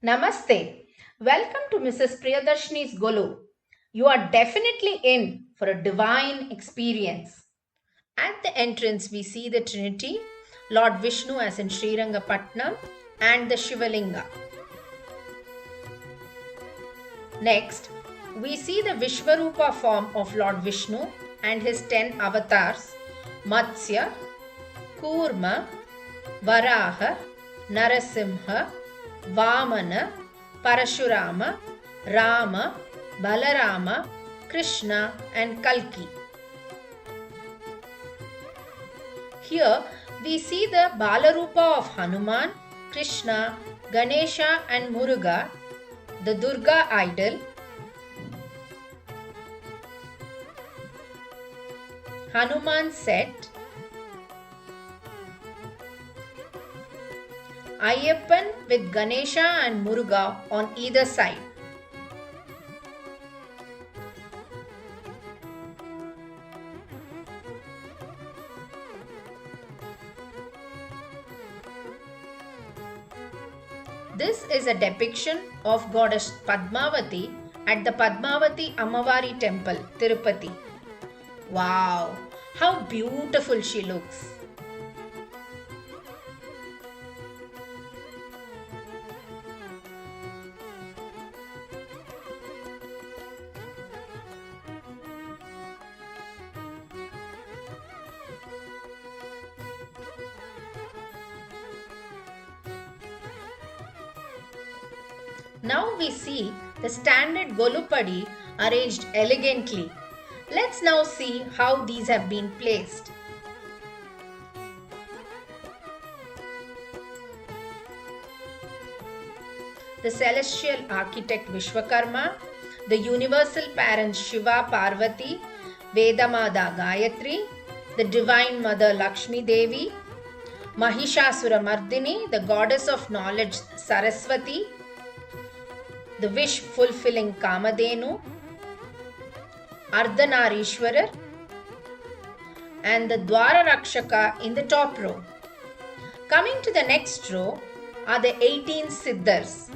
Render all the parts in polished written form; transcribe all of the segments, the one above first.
Namaste. Welcome to Mrs. Priyadarshini's Golu. You are definitely in for a divine experience. At the entrance, we see the Trinity, Lord Vishnu as in Srirangapatnam, and the Shivalinga. Next, we see the Vishvarupa form of Lord Vishnu and his 10 avatars, Matsya, Kurma, Varaha, Narasimha, Vamana, Parashurama, Rama, Balarama, Krishna and Kalki. Here we see the Balarupa of Hanuman, Krishna, Ganesha and Muruga, the Durga idol, Hanuman set, Ayyappan with Ganesha and Muruga on either side. This is a depiction of goddess Padmavati at the Padmavati Ammavari temple, Tirupati. Wow, how beautiful she looks! Now we see the standard Golupadi arranged elegantly. Let's now see how these have been placed. The celestial architect Vishwakarma, the universal parents Shiva Parvati, Vedamada Gayatri, the divine mother Lakshmi Devi, Mahishasura Mardini, the goddess of knowledge Saraswati, the wish-fulfilling Kamadhenu, Ardhanarishwarar, and the Dwara Rakshaka in the top row. Coming to the next row are the 18 Siddhars.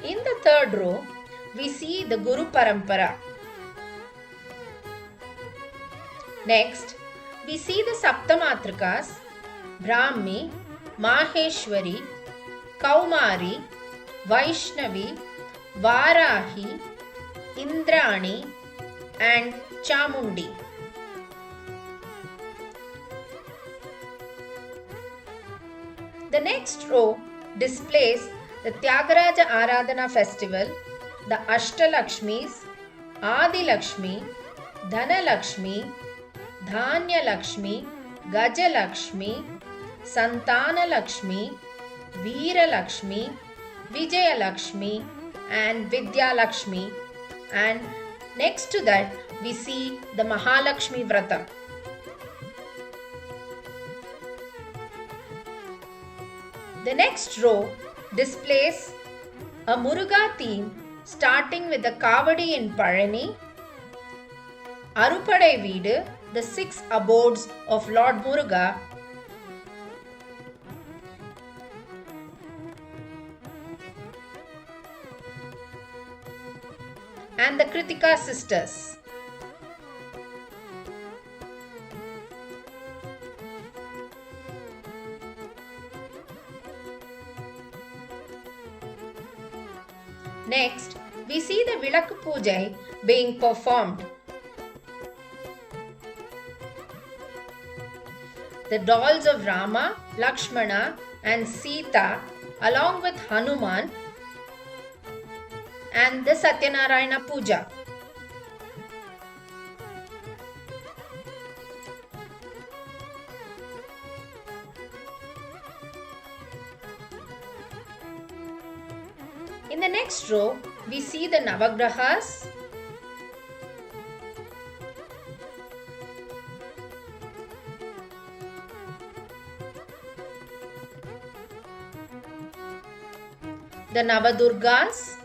In the third row, we see the Guru Parampara. Next, we see the Saptamatrikas, Brahmi, Maheshwari, Kaumari, Vaishnavi, Varahi, Indrani and Chamundi. The next row displays the Tyagaraja Aradhana festival, the Ashtalakshmis, Adi Lakshmi, Dhana Lakshmi, Dhanya Lakshmi, Gaja Lakshmi, Santana Lakshmi, Veera Lakshmi, Vijaya Lakshmi and Vidya Lakshmi, and next to that we see the Mahalakshmi Vrata. The next row displays a Muruga theme starting with the Kavadi in Palani, Arupadai Veedu, the 6 abodes of Lord Muruga, and the Kritika sisters. Next, we see the Vilakku Pujai being performed. The dolls of Rama, Lakshmana and Sita along with Hanuman and the Satyanarayana Puja. In the next row, we see the Navagrahas, the Navadurgas,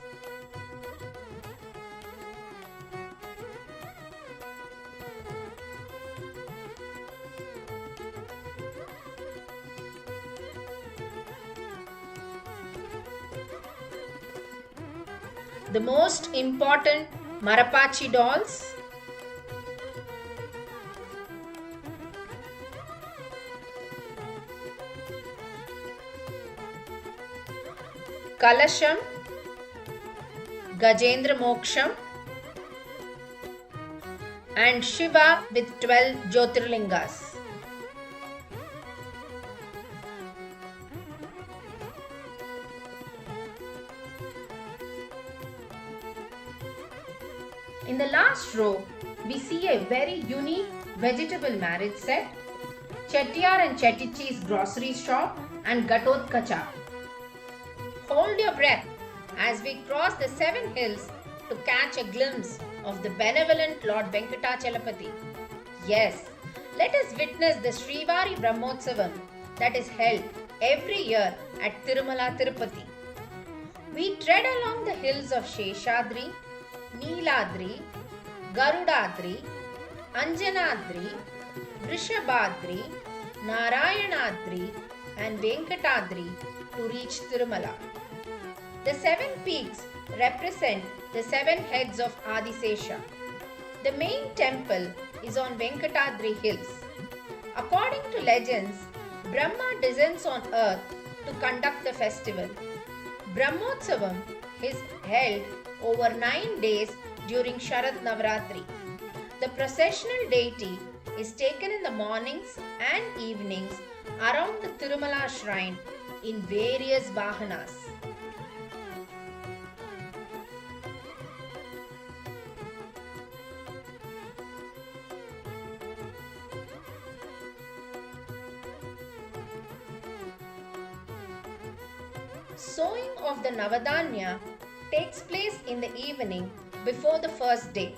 the most important Marapachi dolls, Kalasham, 𝗀𝗃𝗃𝗀𝗃, and Shiva with 12 Jyotirlingas. In the last row, we see a very unique vegetable marriage set, Chettiar and Chettichi's grocery shop, and 𝗀𝗃𝗃𝗀𝗃. Hold your breath as we cross the 7 hills to catch a glimpse of the benevolent Lord 𝗀𝗃𝗃𝗀𝗃. Yes, let us witness the Srivari Brahmotsavam that is held every year at Tirumala-Tirupathi. We tread along the hills of Seshadri, Neeladri, Garudadri, Anjanadri, Vrishabhadri, Narayanadri, and Venkatadri to reach Tirumala. The 7 peaks represent the 7 heads of Adisesha. The main temple is on Venkatadri hills. According to legends, Brahma descends on earth to conduct the festival. Brahmotsavam is held over 9 days during Sharad Navratri. The processional deity is taken in the mornings and evenings around the Tirumala shrine in various vahanas. Sowing of the Navadanya takes place in the evening before the first day.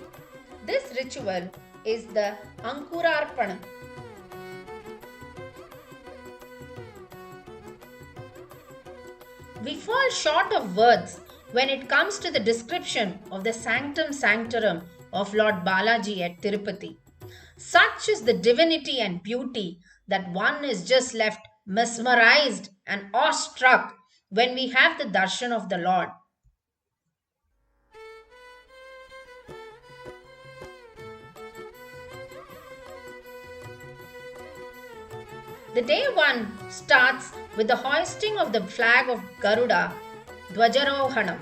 This ritual is the Ankurarpanam. We fall short of words when it comes to the description of the sanctum sanctorum of Lord Balaji at Tirupati. Such is the divinity and beauty that one is just left mesmerized and awestruck when we have the darshan of the Lord. The day one starts with the hoisting of the flag of Garuda, Dwajarohanam.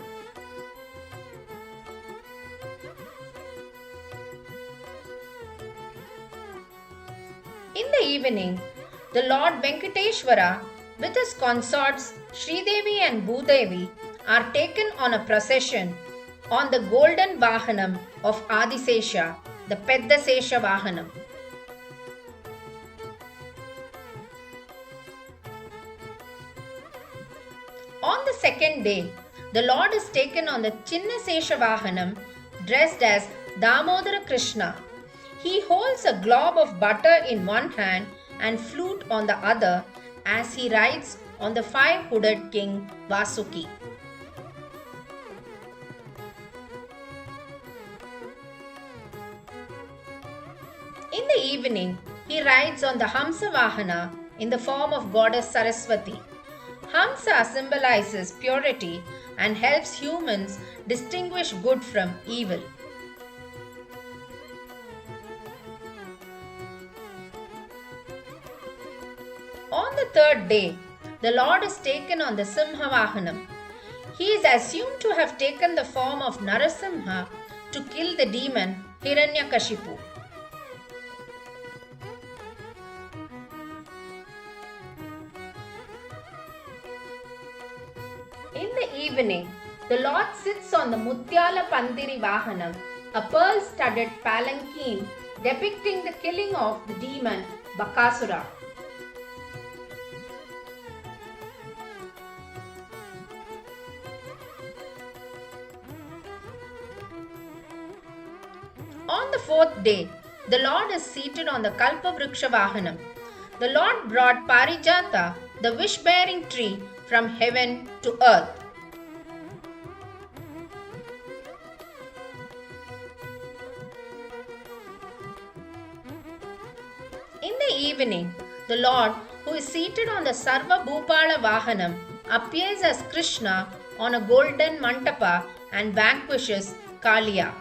In the evening, the Lord Venkateshwara with his consorts Sridevi and Bhudevi are taken on a procession on the golden Vahanam of Adisesha, the Peddasesha Vahanam. On the second day, the Lord is taken on the Chinnasesha Vahanam dressed as Damodara Krishna. He holds a globe of butter in one hand and flute on the other as he rides on the 5-hooded king Vasuki. In the evening, he rides on the Hamsa Vahana in the form of goddess Saraswati. Hamsa symbolizes purity and helps humans distinguish good from evil. On the third day, the Lord is taken on the Simha Vahanam. He is assumed to have taken the form of Narasimha to kill the demon Hiranyakashipu. In the evening, the Lord sits on the Mutyala Pandiri Vahanam, a pearl-studded palanquin depicting the killing of the demon Bakasura. On the fourth day, the Lord is seated on the Kalpavriksha Vahanam. The Lord brought Parijata, the wish-bearing tree, from heaven to earth. evening, the Lord, who is seated on the 𝗟𝗲𝗶𝗁𝗁 Vahanam, appears as Krishna on a golden mantapa and vanquishes Kaliya.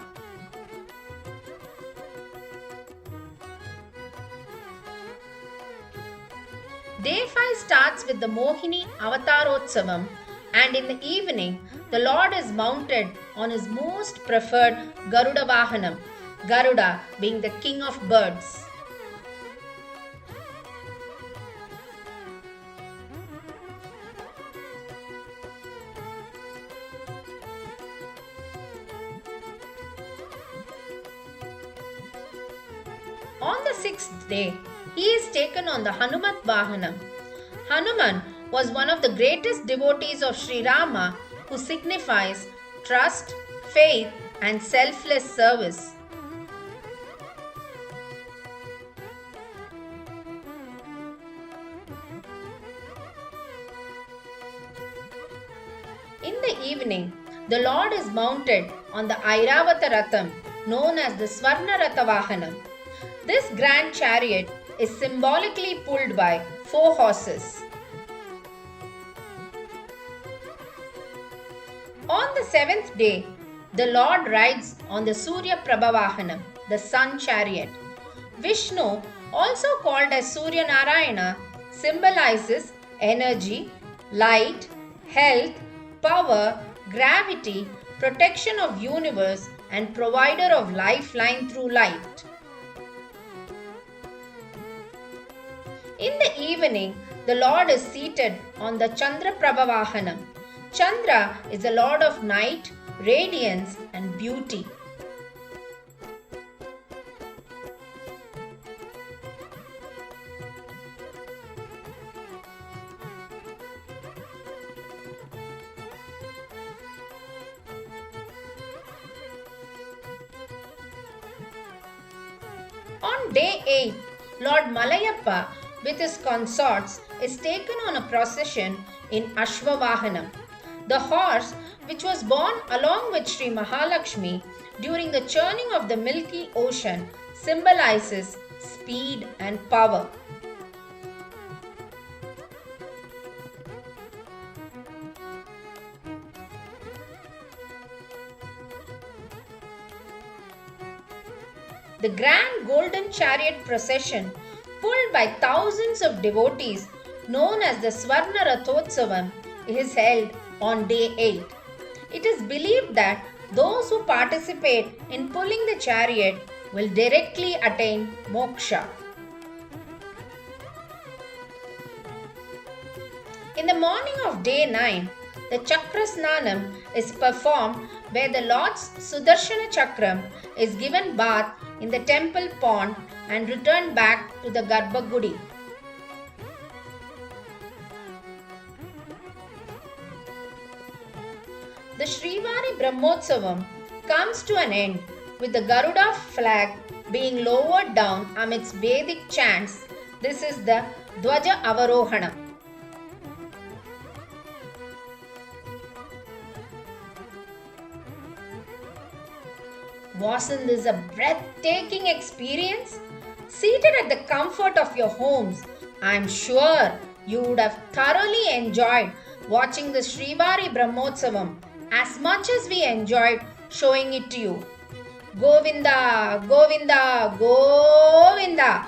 Day 5 starts with the Mohini Avatarottsavam, and in the evening, the Lord is mounted on his most preferred Garuda Vahanam, Garuda being the king of birds. On the 6th day, he is taken on the Hanumat Vahanam. Hanuman was one of the greatest devotees of Sri Rama, who signifies trust, faith and selfless service. In the evening, the Lord is mounted on the Airavata Ratham, known as the Swarna Ratha Vahanam. This grand chariot is symbolically pulled by 4 horses. On the 7th day, the Lord rides on the Surya Prabha Vahanam, the sun chariot. Vishnu, also called as Surya Narayana, symbolizes energy, light, health, power, gravity, protection of universe and provider of lifeline through light. In the evening, the Lord is seated on the Chandra Prabha Vahanam. Chandra is the Lord of night, radiance and beauty. On day 8, Lord Malayappa with his consorts is taken on a procession in Ashwavahanam. The horse, which was born along with Sri Mahalakshmi during the churning of the Milky Ocean, symbolizes speed and power. The grand golden chariot procession, pulled by thousands of devotees, known as the Swarna Rathottsavam, is held on day 8. It is believed that those who participate in pulling the chariot will directly attain moksha. In the morning of day 9, the Chakra Snanam is performed where the Lord's Sudarshana Chakram is given bath in the temple pond and returned back to the Garbhagudi. The Srivari Brahmotsavam comes to an end with the Garuda flag being lowered down amidst Vedic chants. This is the Dwaja Avarohana. Wasn't this a breathtaking experience? Seated at the comfort of your homes, I am sure you would have thoroughly enjoyed watching the Srivari Brahmotsavam as much as we enjoyed showing it to you. Govinda, Govinda, Govinda.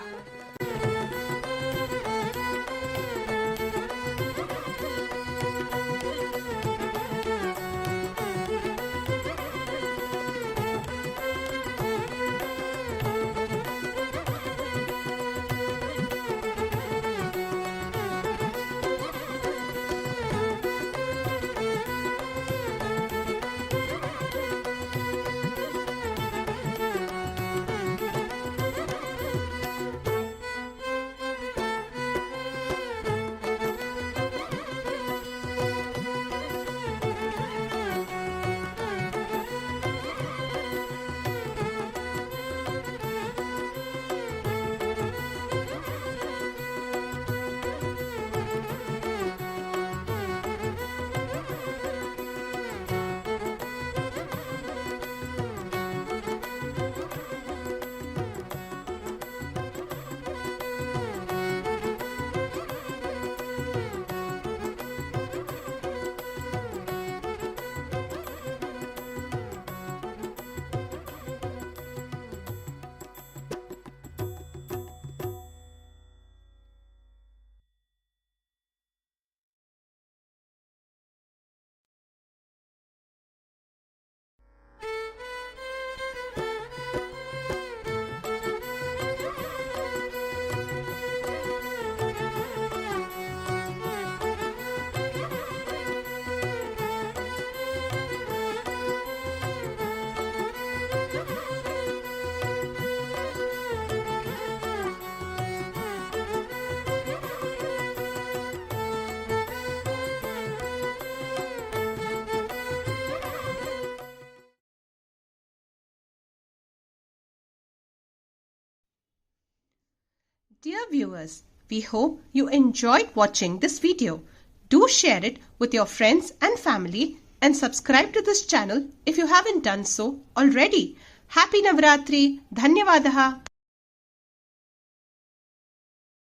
Dear viewers, we hope you enjoyed watching this video. Do share it with your friends and family and subscribe to this channel if you haven't done so already. Happy Navratri. ಧನ್ಯವಾದः.